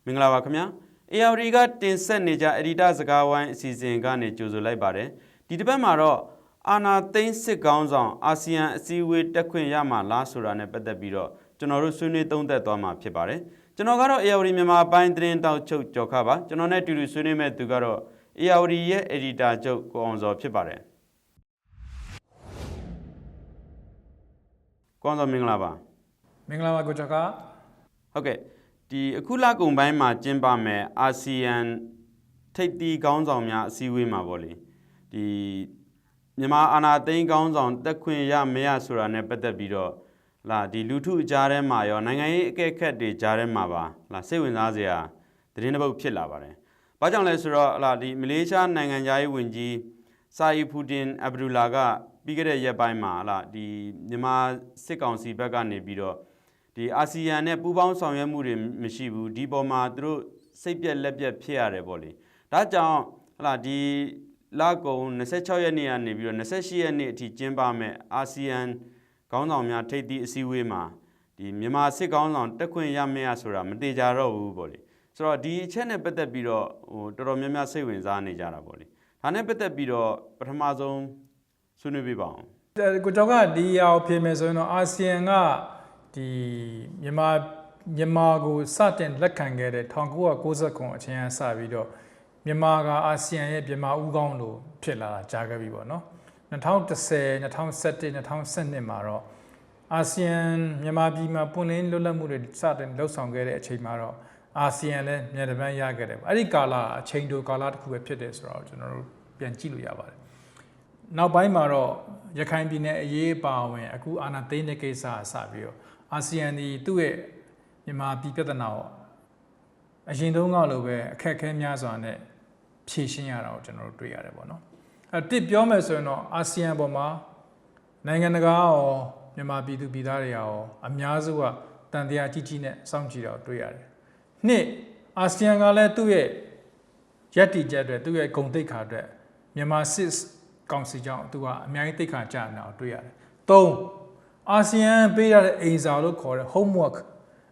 မင်္ဂလာပါခင်ဗျာ ARD ကတင်ဆက်နေကြအဒီတာစကားဝိုင်းအစီအစဉ်ကနေကြိုဆိုလိုက်ပါတယ်ဒီတစ်ပတ်မှာတော့အာနာသိန်းစစ်ကောင်းဆောင်အာဆီယံအစည်းအဝေးတက်ခွင့်ရမှာလားဆိုတာနဲ့ပတ်သက်ပြီးတော့ကျွန်တော်တို့ဆွေးနွေးသုံးသပ်သွားမှာဖြစ်ပါတယ်ကျွန်တော်ကတော့ ARD မြန်မာပိုင်းသတင်းတောက်ချုပ်ကျော်ခပါကျွန်တော်နဲ့တူတူဆွေးနွေးမဲ့သူကတော့ ARD ရဲ့ editor ချုပ်ကိုအောင်စောဖြစ်ပါတယ်ကိုအောင်စောမင်္ဂလာပါမင်္ဂလာပါကိုကျော်ခဟုတ်ကဲ့ဒီအခုလကုန်ပိုင်းမှာကျင်းပမယ်အာဆီယံထိပ်သီးခေါင်းဆောင်များအစည်းအဝေးမှာပေါ့လေဒီမြန်မာအာဏာသိမ်းခေါင်းဆောင်တက်ခွင့်ရမရဆိုတာနဲ့ပတ်သက်ပြီးတော့လာဒီလူထုအကြားထဲမှာရောနိုင်ငံရေးအကဲခတ်တွေကြားထဲမှာပါလာစိတ်ဝင်စားစရာသတင်းတစ်ပုဒ်ဖြစ်လာပါတယ်။ဘာကြောင့်လဲဆိုတော့လာဒီမလေးရှားနိုင်ငံသားရေးဝန်ကြီးစာအီဖူတင်အဗ်ဒူလာကပြီးခဲ့တဲ့ရက်ပိုင်းမှာလာဒီမြန်မာစစ်ကောင်စီဘက်ကနေပြီးတော့ဒီအာဆီယံနဲ့ပူးပေါင်းဆောင်ရွက်မှုတွေမရှိဘူးဒီပေါ်မှာသူတို့စိတ်ပြက်လက်ပြက်ဖြစ်ရတယ်ပေါ့လေဒါကြောင့်ဟလာဒီလကုံ26ရက်နေ့ကနေပြီးတော့28ရက်နေ့အထိကျင်းပမဲ့အာဆီယံခေါင်းဆောင်များထိပ်သီးအစည်းအဝေးမှာဒီမြန်မာစစ်ခေါင်းဆောင်တက်ခွင့်ရမရဆိုတာမတေချာတော့ဘူးပေါ့လေဆိုတော့ဒီအချက်နဲ့ပတ်သက်ပြီးတော့တော်တော်များများစိတ်ဝင်စားနေကြတာပေါ့လေဒါနဲ့ပတ်သက်ပြီးတော့ပထမဆုံးဆွေးနွေးပြပါအောင်ကိုကျော်ကဒီအအောင်ဖြစ်မယ်ဆိုရင်တော့အာဆီယံကဒီမြန်မာကိုစတင်လက်ခံခဲ့တဲ့1990အချိန်ကစပြီးတော့မြန်မာကအာဆီယံရဲ့မြန်မာဦးခေါင်းလို့ဖြစ်လာတာကြားခဲ့ပြီပေါ့နော်2010 2017 2012မှာတော့အာဆီယံမြန်မာပြည်မှာပွင့်လင်းလွတ်လပ်မှုတွေစတင်လှုပ်ဆောင်ခဲ့တဲ့အချိန်မှာတော့အာဆီယံလည်းမြေတပန်းရခဲ့တယ်အဲ့ဒီကာလအချိန်တိုကာလတစ်ခုပဲဖြစ်တယ်ဆိုတော့ကျွန်တော်တို့ပြန်ကြည့်လို့ရပါတယ်နောက်ပိုင်းမှာတော့ရခိုင်ပြည်နယ်အရေးပါဝင်အခုအာဏာသိမ်းတဲ့ကိစ္စအစပြီးတော့အာဆီယံဒီသူ့ရဲ့မြန်မာပြည်ပြဿနာကိုအရင်တုန်းကလိုပဲအခက်အခဲများစွာနဲ့ဖြေရှင်းရတာကိုကျွန်တော်တို့တွေ့ရတယ်ပေါ့နော်တစ်ပြောမယ်ဆိုရင်တော့အာဆီယံပေါ်မှာနိုင်ငံတကာရောမြန်မာပြည်သူပြည်သားတွေရောအများစုကတန်တရားကြီးကြီးနဲ့စောင့်ကြည့်တာကိုတွေ့ရတယ်နှစ်အာဆီယံကလည်းသူ့ရဲ့ရည်တည်ချက်အတွက်သူ့ရဲ့ဂုဏ်သိက္ခာအတွက်မြန်မာစစ်ကောင်စီကြောင့်သူကအများကြီးသိက္ခာကျနေတာကိုတွေ့ရတယ်၃အာဆီယံပေးရတဲ့အိမ်စာလို့ခေါ်တဲ့ homework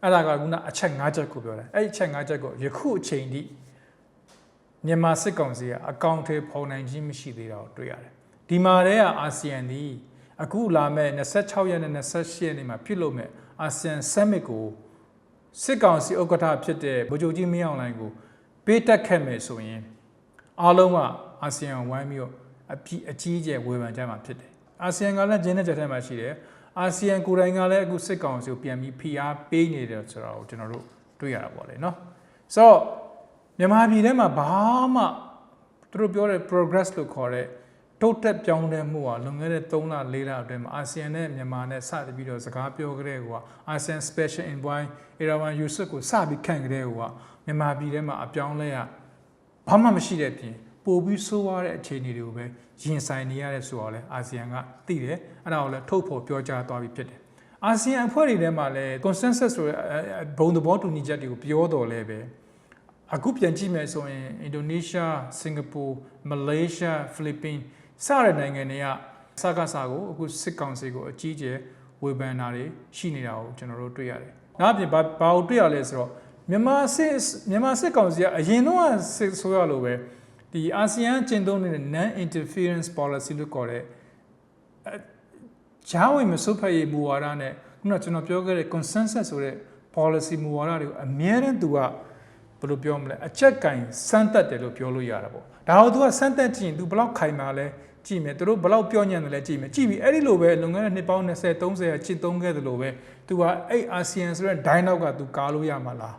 အဲ့ဒါကခုနအချက်၅ချက်ကိုပြောတယ်အဲ့ဒီအချက်၅ချက်ကိုယခုအချိန်ထိမြန်မာစစ်ကောင်စီကအကောင့်ထဲပေါ်နိုင်ခြင်းမရှိသေးတာကိုတွေ့ရတယ်ဒီမှာတည်းကအာဆီယံဒီအခုလာမဲ့26ရက်နဲ့28ရက်နေ့မှာပြုလုပ်မဲ့အာဆီယံ summit ကိုစစ်ကောင်စီဥက္ကဋ္ဌဖြစ်တဲ့ဗိုလ်ချုပ်ကြီးမင်းအောင်လှိုင်ကိုပေးတက်ခဲ့မယ်ဆိုရင်အားလုံးကအာဆီယံဝိုင်းပြီးတော့အကြီးအကျယ်ဝေဖန်ကြမှာဖြစ်တယ်အာဆီယံကလည်းဂျင်းနဲ့ကြက်ထဲမှာရှိတယ်အာဆီယံကိုယ်တိုင်ကလည်းအခုစစ်ကောင်စီကိုပြန်ပြီးဖိအားပေးနေတယ်ဆိုတော့ကျွန်တော်တို့တွေ့ရတာပေါ့လေနော်ဆိုတော့မြန်မာပြည်ထဲမှာဘာမှသူတို့ပြောတဲ့ progress လို့ခေါ်တဲ့တိုးတက်ပြောင်းလဲမှုကလွန်ခဲ့တဲ့3လ4လအတွင်းမှာအာဆီယံနဲ့မြန်မာနဲ့စပြီးတော့စကားပြောကြတဲ့ကွာအာဆီယံ special envoy Erawan Yusof ကိုစပြီးခန့်ကြတဲ့ကွာမြန်မာပြည်ထဲမှာအပြောင်းလဲရဘာမှမရှိတဲ့ပြင်ပို့ပြီးဆိုးရတဲ့အခြေအနေတွေကိုပဲရင်ဆိုင်နေရတဲ့ဆိုတော့လေအာဆီယံကသိတယ်အဲ့ဒါကိုလည်းထုတ်ဖော်ပြောကြားသွားပြီးဖြစ်တယ်အာဆီယံအဖွဲ့တွေထဲမှာလည်း consensus ဆိုတဲ့ဘုံသဘောတူညီချက်တွေကိုပြောတော်လဲပဲအခုပြန်ကြည့်မယ်ဆိုရင်အင်ဒိုနီးရှားစင်ကာပူမလေးရှားဖိလစ်ပင်းစတဲ့နိုင်ငံတွေကစကားစာကိုအခုစစ်ကောင်စီကိုအကြီးအကျယ်ဝေဖန်တာတွေရှိနေတာကိုကျွန်တော်တို့တွေ့ရတယ်နောက်အပြင်ဘာကိုတွေ့ရလဲဆိုတော့မြန်မာစစ်ကောင်စီကအရင်တော့စစ်ဆိုရလို့ပဲဒီအာဆီယံကျင့်သုံးနေတဲ့ non interference policy လို့ခေါ်တဲ့ဂျာဝင်မဆုတ်ဖက်ရေးမူဝါဒနဲ့ခုနကျွန်တော်ပြောခဲ့တဲ့ consensus ဆိုတဲ့ policy မူဝါဒတွေကိုအမြဲတမ်းသူကဘယ်လိုပြောမလဲအချက်ကင်စမ်းသက်တယ်လို့ပြောလို့ရတာပေါ့ဒါတော့သူကစမ်းသက်ကြည့်ရင်သူဘယ်လောက်ခိုင်မာလဲကြည့်မယ်သူတို့ဘယ်လောက်ပြောညံ့တယ်လဲကြည့်မယ်ကြည့်ပြီးအဲ့ဒီလိုပဲလွန်ခဲ့တဲ့နှစ်ပေါင်း20 30ချစ်သုံးခဲ့တယ်လို့ပဲသူကအဲ့အာဆီယံဆိုတဲ့ dynamic ကသူကားလို့ရမှာလား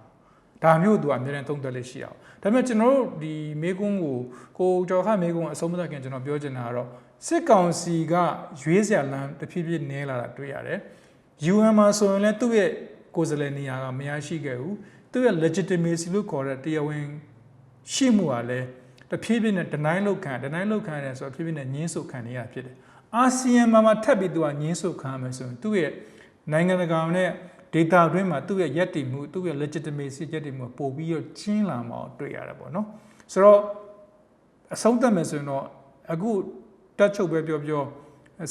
ဒါမျိုးသူကအများနဲ့သုံးသပ်လေးရှိအောင်ဒါပေမဲ့ကျွန်တော်တို့ဒီမေကွန်းကိုကျော်ခမေကွန်းအဆုံးမသခင်ကျွန်တော်ပြောချင်တာကတော့စစ်ကောင်စီကရွေးစရာလမ်းတဖြည်းဖြည်းနည်းလာတာတွေ့ရတယ် UN မှာဆိုရင်လည်းသူ့ရဲ့ကိုယ်စားလှယ်နေရာကမရရှိခဲ့ဘူးသူ့ရဲ့ legitimacy လို့ခေါ်တဲ့တရားဝင်ရှိမှုကလည်းတဖြည်းဖြည်းနဲ့ deny လုပ်ခံရတယ်ဆိုတော့တဖြည်းဖြည်းနဲ့ညှင်းဆုတ်ခံနေရဖြစ်တယ်အာဆီယံမှာထပ်ပြီးသူကညှင်းဆုတ်ခံရမယ်ဆိုရင်သူ့ရဲ့နိုင်ငံတကာနဲ့ data အတွင်းမှာသူ့ရဲ့ယက်တီမှုသူ့ရဲ့ legitimacy ယက်တီမှုပို့ပြီးတော့ကျင်းလာမှာတွေ့ရတယ်ပေါ့နော်ဆိုတော့အဆုံးသတ်မယ်ဆိုရင်တော့အခုတက်ချုပ်ပဲပြော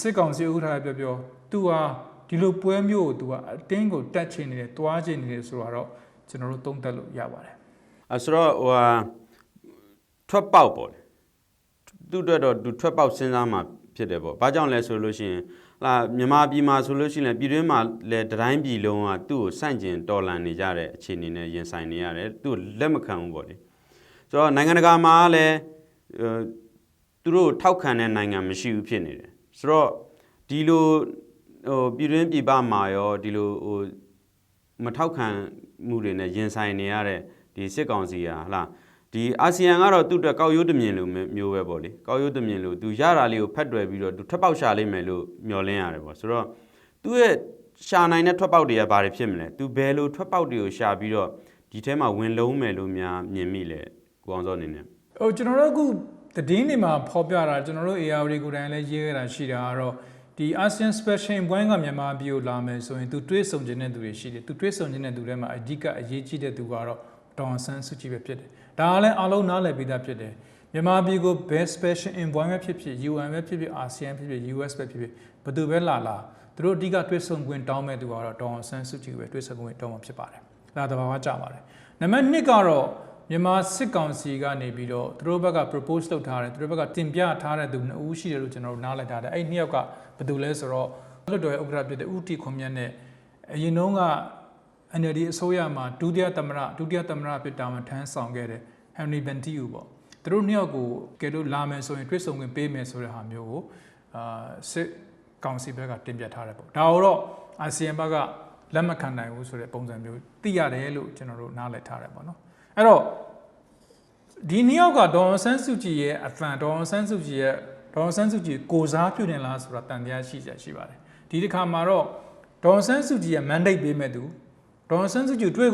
စစ်ကောင်စီဥက္ကဋ္ဌပြောသူဟာဒီလိုပွဲမျိုးကိုသူကအတင်းကိုတက်ချင်နေတယ်တွားချင်နေတယ်ဆိုတော့ကျွန်တော်တို့သုံးသပ်လို့ရပါတယ် ဆိုတော့ထွက်ပေါက်ပေါ့သူ့အတွက်တော့သူထွက်ပေါက်စဉ်းစားမှာဖြစ်တယ်ပေါ့ဘာကြောင့်လဲဆိုလို့ရှိရင်မြန်မာပြည်မှာဆိုလို့ရှိရင်ပြည်တွင်းမှာလည်းတိုင်းပြည်လုံးကသူ့ကိုစန့်ကျင်တော်လှန်နေကြတဲ့အခြေအနေနဲ့ရင်ဆိုင်နေရတယ်သူ့လက်မခံဘူးပေါ့လေဆိုတော့နိုင်ငံတကာမှာလည်းသူတို့ထောက်ခံတဲ့နိုင်ငံမရှိဘူးဖြစ်နေတယ်ဆိုတော့ဒီလိုပြည်တွင်းပြည်ပမှာရောဒီလိုမထောက်ခံမှုတွေနဲ့ရင်ဆိုင်နေရတဲ့ဒီစစ်ကောင်စီဟာဒီအာဆီယံကတော့သူ့အတွက်ကောက်ရိုးတမြင်လိုမျိုးပဲပေါ့လေကောက်ရိုးတမြင်လိုသူရတာလေးကိုဖက်တွယ်ပြီးတော့သူထွက်ပေါက်ရှာလိမ့်မယ်လို့မျှော်လင့်ရတယ်ပေါ့ဆိုတော့သူ့ရဲ့ရှာနိုင်တဲ့ထွက်ပေါက်တွေကဘာတွေဖြစ်မလဲသူဘယ်လိုထွက်ပေါက်တွေကိုရှာပြီးတော့ဒီထဲမှာဝင်လုံးမယ်လို့များမြင်မိလဲကိုအောင်စောအနေနဲ့ကျွန်တော်တို့အခုသတင်းတွေမှာဖော်ပြတာကျွန်တော်တို့ AR တွေကိုယ်တိုင်လည်းရေးခဲ့တာရှိတာကတော့ဒီ ASEAN Special ဘွဲကမြန်မာပြည်ကိုလာမယ်ဆိုရင်သူတွေးဆုံခြင်းတဲ့သူတွေရှိတယ်သူတွေးဆုံခြင်းတဲ့သူတွေမှာအဓိကအရေးကြီးတဲ့သူကတော့ဒေါ်အောင်ဆန်းစုကြည်ပဲဖြစ်တယ်ဒါကလည်းအားလုံးနားလည်ပြီးသားဖြစ်တယ်မြန်မာပြည်ကို best special envoy ပဲဖြစ်ဖြစ် UN ပဲဖြစ်ဖြစ် ASEAN ဖြစ်ဖြစ် US ပဲဖြစ်ဖြစ်ဘယ်သူပဲလာသူတို့အဓိကတွေးဆုံခွင့်တောင်းမဲ့သူကတော့ဒေါ်အောင်ဆန်းစုကြည်ပဲတွေးဆုံခွင့်တောင်းမှာဖြစ်ပါတယ်ဒါတဘာဝကြပါတယ်နံပါတ်2ကတော့မြန်မာစစ်ကောင်စီကနေပြီးတော့သူတို့ဘက်က propose လုပ်ထားတယ်သူတို့ဘက်ကတင်ပြထားတဲ့သူ2ဦးရှိတယ်လို့ကျွန်တော်တို့နားလည်ထားတယ်အဲ့2ယောက်ကဘယ်သူလဲဆိုတော့လွှတ်တော်ရဲ့ဥက္ကဋ္ဌဖြစ်တဲ့ဦးတီခွန်မြတ်နဲ့အရင်တုန်းက NLD အစိုးရမှာဒုတိယသမ္မတဖြစ်တာမှထမ်းဆောင်ခဲ့တဲ့ Henry Bentiu ပေါ့သူတို့2ယောက်ကိုကဲလို့လာမယ်ဆိုရင်တွေ့ဆုံခွင့်ပေးမယ်ဆိုတဲ့ဟာမျိုးကိုစစ်ကောင်စီဘက်ကတင်ပြထားတယ်ပေါ့ဒါတော့အာဆီယံဘက်ကလက်မခံနိုင်ဘူးဆိုတဲ့ပုံစံမျိုးသိရတယ်လို့ကျွန်တော်တို့နားလည်ထားတယ်ပေါ့နော်အဲ့တော့ဒီ2ယောက်ကဒေါ်အောင်ဆန်းစုကြည်ရဲ့အသံဒေါ်အောင်ဆန်းစုကြည်ကိုစားပြုနေလားဆိုတာတန်တရားရှိပါတယ်ဒီတစ်ခါမှာတော့ဒေါ်အောင်ဆန်းစုကြည်ရဲ့ mandate ပေးမဲ့သူဒေါ်အောင်ဆန်းစုကြည်တွေ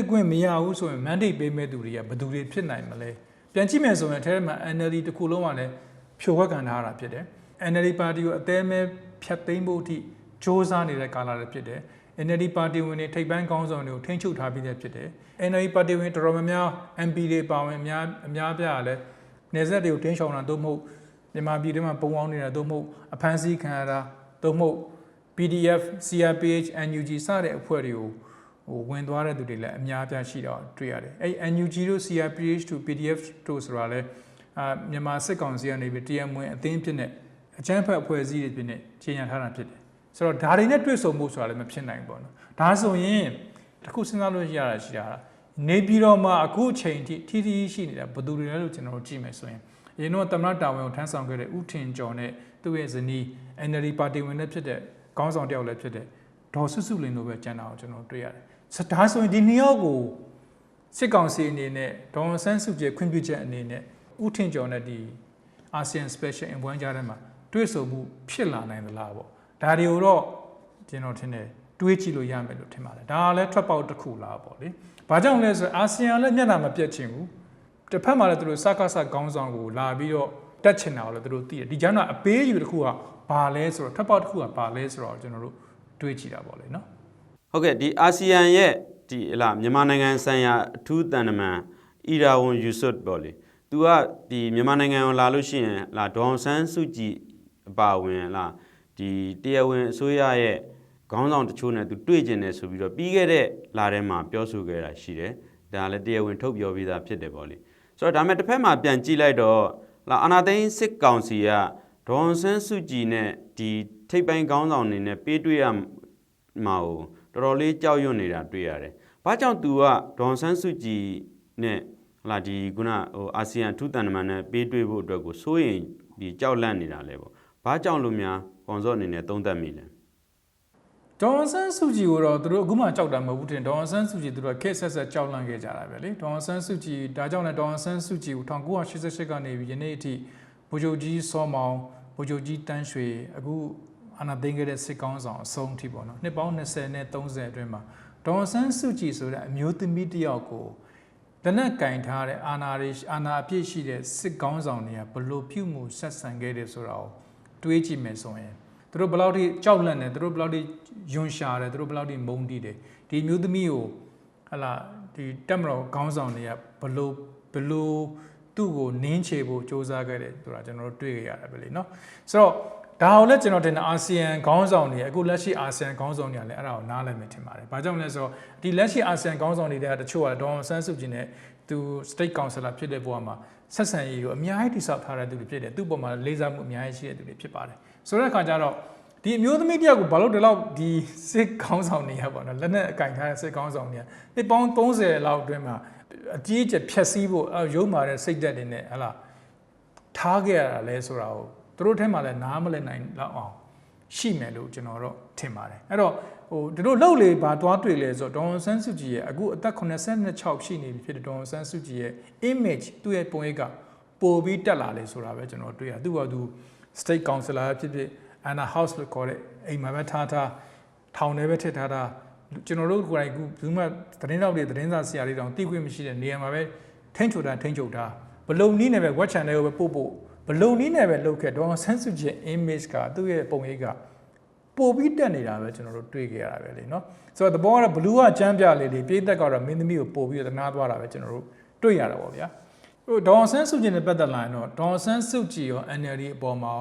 ့ခွင့်မရဘူးဆိုရင် mandate ပေးမဲ့သူတွေကဘယ်သူတွေဖြစ်နိုင်မလဲပြန်ကြည့်မယ်ဆိုရင်အဲထဲမှာ NLD တစ်ခုလုံးကလည်းဖြိုခွက်ခံထားတာဖြစ်တယ် NLD ပါတီကိုအသေးမဲဖြတ်သိမ်းဖို့အထိစ조사နေတဲ့ကာလတွေဖြစ်တယ် NLD ပါတီဝင်တွေထိပ်ပိုင်းခေါင်းဆောင်တွေကိုထိန်းချုပ်ထားပြီးတဲ့ဖြစ်တယ် NLD ပါတီဝင်တော်တော်များများ MP တွေပါဝင်အများပြားလည်းနေဆက်တွေကိုတင်းရှောင်တာသို့မဟုတ်မြန်မာပြည်ထဲမှာပုံအောင်နေတာသို့မဟုတ်အဖမ်းဆီးခံရတာသို့မဟုတ် PDF CRPH NUG စတဲ့အဖွဲ့တွေကိုဝင်သွားတဲ့သူတွေလည်းအများပြားရှိတော့တွေ့ရတယ်အဲ့ NUG တို့ CRPH တို့ PDF တို့ဆိုတာလည်းမြန်မာစစ်ကောင်စီကနေပြီး TM ဝင်အသင်းဖြစ်နေအကြမ်းဖက်အဖွဲ့အစည်းတွေဖြစ်နေခြေညာထားတာဖြစ်တယ်ဆိုတော့ဒါတွေနဲ့တွေ့ဆုံမှုဆိုတာလည်းမဖြစ်နိုင်ဘူးပေါ့နော်ဒါဆိုရင်တခုစဉ်းစားလို့ရတာရှိတာနေပြည်တော်မှာအခုအချိန်ထိထီးရှိနေတာဘယ်သူတွေလဲလို့ကျွန်တော်တို့ကြည့်မယ်ဆိုရင်အရင်တော့သမ္မတတာဝန်ကိုထမ်းဆောင်ခဲ့တဲ့ဦးထင်ကျော်နဲ့သူ့ရဲ့ဇနီး NLD ပါတီဝင်နဲ့ဖြစ်တဲ့ခေါင်းဆောင်တယောက်လည်းဖြစ်တဲ့ဒေါ်စုစုလင်းတို့ပဲကျန်တာကိုကျွန်တော်တွေ့ရတယ်ဒါဆိုရင်ဒီ2ယောက်ကိုစစ်ကောင်စီအနေနဲ့ဒေါ်အောင်ဆန်းစုကြည်ခွင့်ပြုချက်အနေနဲ့ဦးထင်ကျော်နဲ့ဒီ ASEAN Special Envoy ကြားထဲမှာတွေ့ဆုံမှုဖြစ်လာနိုင်သလားပေါ့ဒါတွေကိုတော့ကျွန်တော်ထင်တယ်တွေးကြည့်လို့ရမယ်လို့ထင်ပါတယ်ဒါကလည်းထွက်ပေါက်တစ်ခုလားပေါ့လေဘာကြောင့်လဲဆိုတော့အာဆီယံလည်းမျက်နှာမပြတ်ချင်ဘူးတစ်ဖက်မှာလည်းသူတို့စကားခေါင်းဆောင်ကိုလာပြီးတော့တက်ချင်တာကိုလည်းသူတို့သိတယ်ဒီကြောင့်တော့အပေးယူတစ်ခုကဘာလဲဆိုတော့ထွက်ပေါက်တစ်ခုကဘာလဲဆိုတော့ကျွန်တော်တို့တွေးကြည့်တာပေါ့လေနော်ဟုတ်ကဲ့ဒီအာဆီယံရဲ့ဒီမြန်မာနိုင်ငံဆိုင်ရာအထူးတန်တမန်အီရာဝန်ယူဆွတ်ပေါ့လေသူကဒီမြန်မာနိုင်ငံကိုလာလို့ရှိရင်ဒေါအောင်ဆန်းစုကြည်အပါဝင်ဒီတရားဝင်အစိုးရရဲ့ခေါင်းဆောင်တချို့နဲ့သူတွေ့ကျင်တယ်ဆိုပြီးတော့ပြီးခဲ့တဲ့လာထဲမှာပြောဆိုခဲ့တာရှိတယ်ဒါလည်းတရားဝင်ထုတ်ပြောပြီးသားဖြစ်တယ်ပေါ့လေဆိုတော့ဒါမဲ့တစ်ဖက်မှာပြန်ကြည့်လိုက်တော့အာဏာသိမ်းစစ်ကောင်စီကဒေါအောင်ဆန်းစုကြည်နဲ့ဒီထိပ်ပိုင်းခေါင်းဆောင်တွေနဲ့ပေးတွေ့ရမှာကိုတော်တော်လေးကြောက်ရွံ့နေတာတွေ့ရတယ်။ဘာကြောင့်သူကဒေါန်ဆန်းစုကြည်နဲ့ဒီခုနအာဆီယံအထူးတန်တမန်နဲ့ပေးတွေ့ဖို့အတွက်ကိုစိုးရင်ဒီကြောက်လန့်နေတာလဲပေါ့။ဘာကြောင့်လို့များကွန်စော့အနေနဲ့သုံးသပ်မိလဲ။ဒေါန်ဆန်းစုကြည်ကိုတော့သူတို့အခုမှကြောက်တာမဟုတ်ဘူးတင်ဒေါန်ဆန်းစုကြည်သူတို့ခက်ဆက်ဆက်ကြောက်လန့်ခဲ့ကြတာပဲလေ။ဒေါန်ဆန်းစုကြည်ဒါကြောင့်လည်းဒေါန်ဆန်းစုကြည်ကို1988ကနေပြီးယနေ့အထိဗိုလ်ချုပ်ကြီးစောမောင်ဗိုလ်ချုပ်ကြီးတန်းရွှေအခုအာဏာသိမ်းခဲ့တဲ့စစ်ကောင်းဆောင်အဆုံးအထိပေါ့နော်နှစ်ပေါင်း20နဲ့30အတွင်းမှာဒေါ်ဆန်းစုကြည်ဆိုတဲ့အမျိုးသမီးတယောက်ကိုလက်နက်ကင်ထားတဲ့အာဏာအပြည့်ရှိတဲ့စစ်ကောင်းဆောင်တွေကဘလို့ပြုမှုဆက်ဆံခဲ့တယ်ဆိုတာကိုတွေးကြည့်မယ်ဆိုရင်သူတို့ဘယ်လောက်ထိကြောက်လန့်တယ်သူတို့ဘယ်လောက်ထိယွန်ရှာတယ်သူတို့ဘယ်လောက်ထိမုန်းတီးတယ်ဒီမျိုးသမီးကိုဒီတက်မတော်ခေါင်းဆောင်တွေကဘလို့သူ့ကိုနင်းချေဖို့စ조사ခဲ့တယ်ဆိုတာကျွန်တော်တို့တွေ့ကြရတယ်ပဲလေနော်ဆိုတော့ဒါအောင်လဲကျွန်တော်တင်အာဆီယံခေါင်းဆောင်တွေအခုလက်ရှိအာဆီယံခေါင်းဆောင်တွေကလည်းအဲ့ဒါကိုနားလည်မယ်ထင်ပါတယ်။ဘာကြောင့်လဲဆိုတော့ဒီလက်ရှိအာဆီယံခေါင်းဆောင်တွေကတချို့ကဒေါ်အောင်ဆန်းစုကြည်နဲ့ သူ state councilor ဖြစ်တဲ့ဘဝမှာဆက်ဆံရေးကိုအများကြီးတိစောက်ထားတဲ့သူတွေဖြစ်တယ်သူ့ပေါ်မှာလေးစားမှုအများကြီးရှိတဲ့သူတွေဖြစ်ပါတယ်ဆိုတဲ့အခါကျတော့ဒီအမျိုးသမီးတယောက်ကိုဘာလို့ဒီလောက်ဒီစစ်ခေါင်းဆောင်နေရပါတော့လက်နဲ့အကင်ထားတဲ့စစ်ခေါင်းဆောင်နေရဒီပေါင်း30လောက်အတွင်းမှာအကြီးအကျယ်ဖြတ်စည်းဖို့ရုံးမာတဲ့စိတ်ဓာတ်တွေနဲ့ဟလာထားခဲ့ရတာလဲဆိုတာကိုသူတို့ထဲမှာလည်းနားမလည်နိုင်လောက်အောင်ရှိမယ်လို့ကျွန်တော်တော့ထင်ပါတယ်အဲ့တော့ဒီလိုလှုပ်လေပါသွားတွေ့လဲဆိုတော့ဒေါ်ဆန်းစုကြည်ရဲ့အခုအသက်86ရှိနေပြီဖြစ်တဲ့ဒေါ်ဆန်းစုကြည်ရဲ့ image သူ့ရဲ့ပုံရိပ်ကပိုပြီးတက်လာလေဆိုတာပဲကျွန်တော်တွေ့ရသူကသူ state councilor ဖြစ်ဖြစ် Anna House လို့ခေါ်တဲ့အိမ်မှာပဲထားထောင်ထဲပဲထည့်ထားတာကျွန်တော်တို့ကိုယ်တိုင်ဘူးမှသတင်းတောက်တွေသတင်းစာဆရာတွေတောင်သိခွင့်မရှိတဲ့နေရာမှာပဲထိန်းချုပ်တာဘလုံနီးနဲ့ပဲ watch channel ကိုပဲပို့ဘလုံနီးနဲ့ပဲလုပ်ခဲ့ဒေါ်ဆန်းစုကြည် image ကသူ့ရဲ့ပုံရိပ်ကပို့ပြီးတက်နေတာပဲကျွန်တော်တို့တွေ့ခဲ့ရတာပဲလေနော်ဆိုတော့ the ball က blue ကချမ်းပြလေပြေးသက်ကတော့မင်းသမီးကိုပို့ပြီးသနာသွားတာပဲကျွန်တော်တို့တွေ့ရတာပေါ့ဗျာဒေါ်ဆန်းစုကြည်နဲ့ပတ်သက်လာရင်တော့ဒေါ်ဆန်းစုကြည်ရော NLD အပေါ်မှာ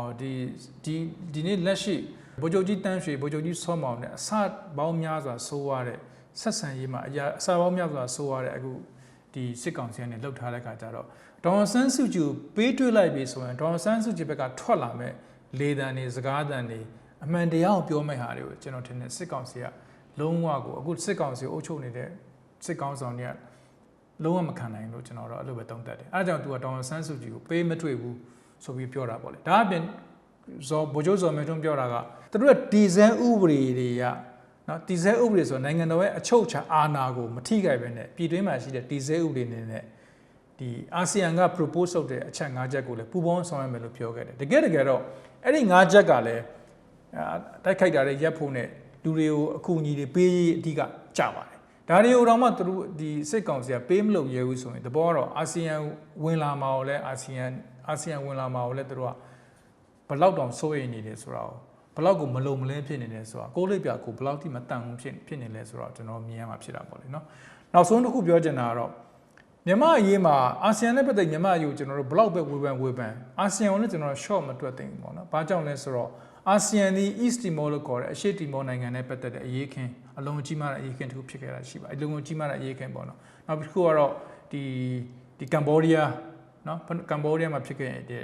ဒီနေ့လက်ရှိဗိုလ်ချုပ်ကြီးတန်းရွှေဗိုလ်ချုပ်ကြီးစောမောင်နဲ့အစပေါင်းများစွာဆိုးရတဲ့ဆက်ဆံရေးမှာအစပေါင်းများစွာဆိုးရတဲ့အခုဒီစစ်ကောင်စီကနေလှုပ်ထားတဲ့အခါကျတော့ဒေါ်ဆန်းစုကြည်ကိုပေးတွေ့လိုက်ပြီဆိုရင်ဒေါ်ဆန်းစုကြည်ဘက်ကထွက်လာမဲ့လေတံတွေစကားတံတွေအမှန်တရားကိုပြောမဲ့ဟာတွေကိုကျွန်တော်ထင်တယ်စစ်ကောင်စီကလုံးဝကိုအခုစစ်ကောင်စီကိုအုပ်ချုပ်နေတဲ့စစ်ကောင်ဆောင်တွေကလုံးဝမခံနိုင်လို့ကျွန်တော်တော့အဲ့လိုပဲသုံးသပ်တယ်အဲဒါကြောင့်သူကဒေါ်ဆန်းစုကြည်ကိုပေးမတွေ့ဘူးဆိုပြီးပြောတာပေါ့လေဒါအပြင်ဗိုလ်ချုပ်စောမဲထွန်းပြောတာကသူတို့ကဒီဇယ်ဥပဒေတွေကနော်ဒီဇယ်ဥပဒေဆိုနိုင်ငံတော်ရဲ့အချုပ်အခြာအာဏာကိုမထိခိုက်ပဲနဲ့ပြည်တွင်းမှာရှိတဲ့ဒီဇယ်ဥပဒေနဲ့ဒီအာဆီယံက propose လုပ်တဲ့အချက်၅ချက်ကိုလည်းပူးပေါင်းဆောင်ရွက်မယ်လို့ပြောခဲ့တယ်တကယ်တော့အဲ့ဒီ၅ချက်ကလည်းတိုက်ခိုက်တာတွေရပ်ဖို့နဲ့လူတွေကိုအကူအညီတွေပေးအဓိကကြပါတယ်ဒါတွေကိုတော့မှသူတို့ဒီစစ်ကောင်စီကပေးမလို့ရဲဘူးဆိုရင်တဘောကတော့အာဆီယံဝင်လာမှာကိုလည်းအာဆီယံဝင်လာမှာကိုလည်းသူတို့ကဘလောက်တောင်စိုးရိမ်နေတယ်ဆိုတော့ဘလောက်ကိုမလုံမလဲဖြစ်နေတယ်ဆိုတော့ကိုယ်လေးပြကိုဘလောက်ထိမတန်ဘူးဖြစ်နေလဲဆိုတော့ကျွန်တော်မြင်ရမှာဖြစ်တာပေါ့လေနော်နောက်ဆုံးတစ်ခုပြောချင်တာကတော့မြန်မာအရေးမှာအာဆီယံနဲ့ပတ်သက်မြန်မာအရေးကိုကျွန်တော်တို့ဘလောက်ပဲဝေဖန်အာဆီယံကိုလည်းကျွန်တော် short မတွက်သိဘူးပေါ့နော်ဘာကြောင့်လဲဆိုတော့အာဆီယံဒီ East Timor လို့ခေါ်တဲ့အရှေ့တီမောနိုင်ငံနဲ့ပတ်သက်တဲ့အရေးခင်းအလုံးကြီးမားတဲ့အရေးခင်းတစ်ခုဖြစ်ခဲ့တာရှိပါတယ်အလုံးကြီးမားတဲ့အရေးခင်းပေါ့နော်နောက်တစ်ခုကတော့ဒီကမ်ဘောဒီးယားနော်ကမ်ဘောဒီးယားမှာဖြစ်ခဲ့တဲ့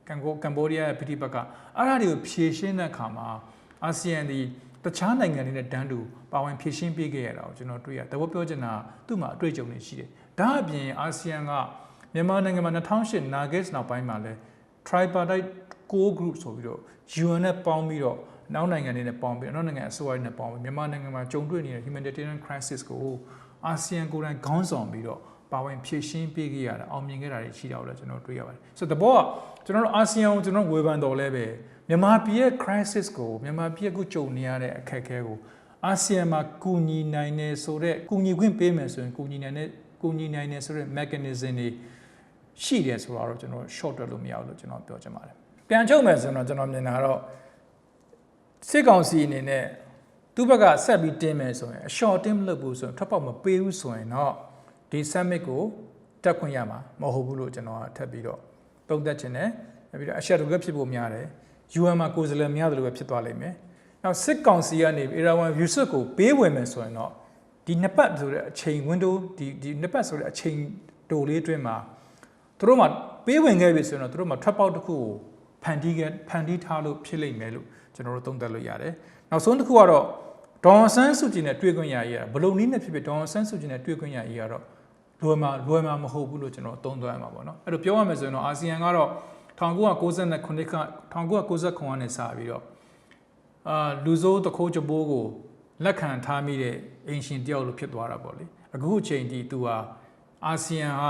ကမ်ဘောဒီးယားရဲ့ပြည်ပကအဲ့ဒါတွေကိုဖြည့်ရှင်းတဲ့အခါမှာအာဆီယံဒီတခြားနိုင်ငံတွေနဲ့တန်းတူပါဝင်ဖြည့်ရှင်းပေးခဲ့ရတာကိုကျွန်တော်တွေ့ရတဘောပြောချင်တာသူ့မှာအတွေ့အကြုံတွေရှိတယ်ဒါအပြင်အာဆီယံကမြန်မာနိုင်ငံမှာ2008 Nagas နောက်ပိုင်းမှာလဲ tripartite core group ဆိုပြီးတော့ UN နဲ့ပေါင်းပြီးတော့နောက်နိုင်ငံတွေနဲ့ပေါင်းပြီးနောက်နိုင်ငံအစိုးရတွေနဲ့ပေါင်းပြီးမြန်မာနိုင်ငံမှာကြုံတွေ့နေတဲ့ humanitarian crisis ကိုအာဆီယံကိုယ်တိုင်ခေါင်းဆောင်ပြီးတော့ပါဝင်ဖြည့်ရှင်းပေးခဲ့ရတာအောင်မြင်ခဲ့တာတွေရှိတာကိုလည်းကျွန်တော်တွေ့ရပါတယ်ဆိုတော့တဘောကကျွန်တော်တို့အာဆီယံကိုကျွန်တော်ဝေဖန်တော်လဲပဲမြန်မာပြည်ရဲ့ crisis ကိုမြန်မာပြည်ကကြုံနေရတဲ့အခက်အခဲကိုအာဆီယံမှာကူညီနိုင်နေဆိုတဲ့ကူညီခွင့်ပေးမယ်ဆိုရင်ကူညီနိုင်နေဆိုတဲ့ mechanism တွေရှိတယ်ဆိုတော့ကျွန်တော် short တွက်လို့မရဘူးလို့ကျွန်တော်ပြောချင်ပါတယ်ပြန်ချုပ်မယ်ဆိုတော့ကျွန်တော်မြင်တာတော့စစ်ကောင်စီအနေနဲ့သူ့ဘက်ကဆက်ပြီးတင်းမယ်ဆိုရင်အ short တင်းမလုပ်ဘူးဆိုရင်ထွက်ပေါက်မပေးဘူးဆိုရင်တော့ဒီ summit ကိုတက်ခွင့်ရမှာမဟုတ်ဘူးလို့ကျွန်တော်ထပ်ပြီးတော့သုံးသပ်ချင်တယ်ပြီးတော့အရှက်တို့ကဖြစ်ဖို့များတယ် UN မှာကိုယ်စားလှယ်များတယ်လို့ပဲဖြစ်သွားလိမ့်မယ်နောက်စစ်ကောင်စီကနေအီရာဝန်ယူဆွတ်ကိုပေးဝင်မယ်ဆိုရင်တော့ဒီနှစ်ပတ်ဆိုတဲ့အချိန် window ဒီနှစ်ပတ်ဆိုတဲ့အချိန်တိုလေးအတွင်းမှာသူတို့မှပေးဝင်ခဲ့ပြီဆိုရင်တော့သူတို့မှထွက်ပေါက်တစ်ခုကိုဖန်တီးထားလို့ဖြစ်လိမ့်မယ်လို့ကျွန်တော်တို့သုံးသပ်လို့ရတယ်နောက်ဆုံးတစ်ခုကတော့ဒေါ်ဆန်းစုကြည်နဲ့တွေ့ခွင့်ရရေးရဘလုံနည်းနဲ့ဖြစ်ဒေါ်ဆန်းစုကြည်နဲ့တွေ့ခွင့်ရရေးကတော့လွယ်မှာမဟုတ်ဘူးလို့ကျွန်တော်သုံးသပ်ရမှာပေါ့နော်အဲ့လိုပြောရမယ်ဆိုရင်တော့အာဆီယံကတော့1999ကနေစပြီးတော့လူစိုးတခိုးကြပိုးကိုလက်ခံထားမိတဲ့အင်ရှင်တယောက်လို့ဖြစ်သွားတာပေါ့လေအခုအချိန်ထိသူဟာအာဆီယံက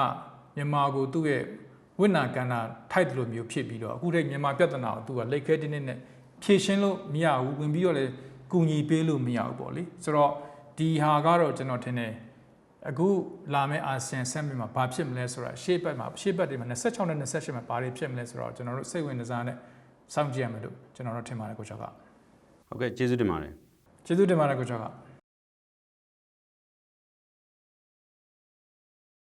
မြန်မာကိုသူ့ရဲ့ဝိနာကဏ္ဍထိုက်တယ်လို့မျိုးဖြစ်ပြီးတော့အခုထိမြန်မာပြဿနာကိုသူကလက်ခဲတင်းနဲ့ဖြေရှင်းလို့မရဘူးဝင်ပြီးတော့လည်းကူညီပေးလို့မရဘူးပေါ့လေဆိုတော့ဒီဟာကတော့ကျွန်တော်ထင်တယ်အခုလာမယ့်အာဆီယံ summit မှာဘာဖြစ်မလဲဆိုတာရှေ့ဘက်တွေမှာ26နဲ့28မှာဘာတွေဖြစ်မလဲဆိုတော့ကျွန်တော်တို့စိတ်ဝင်စားနဲ့စောင့်ကြည့်ရမယ်လို့ကျွန်တော်တို့ထင်ပါတယ်ကိုကျော်ကဟုတ်ကဲ့ကျေးဇူးတင်ပါတယ်ကိုကျော်က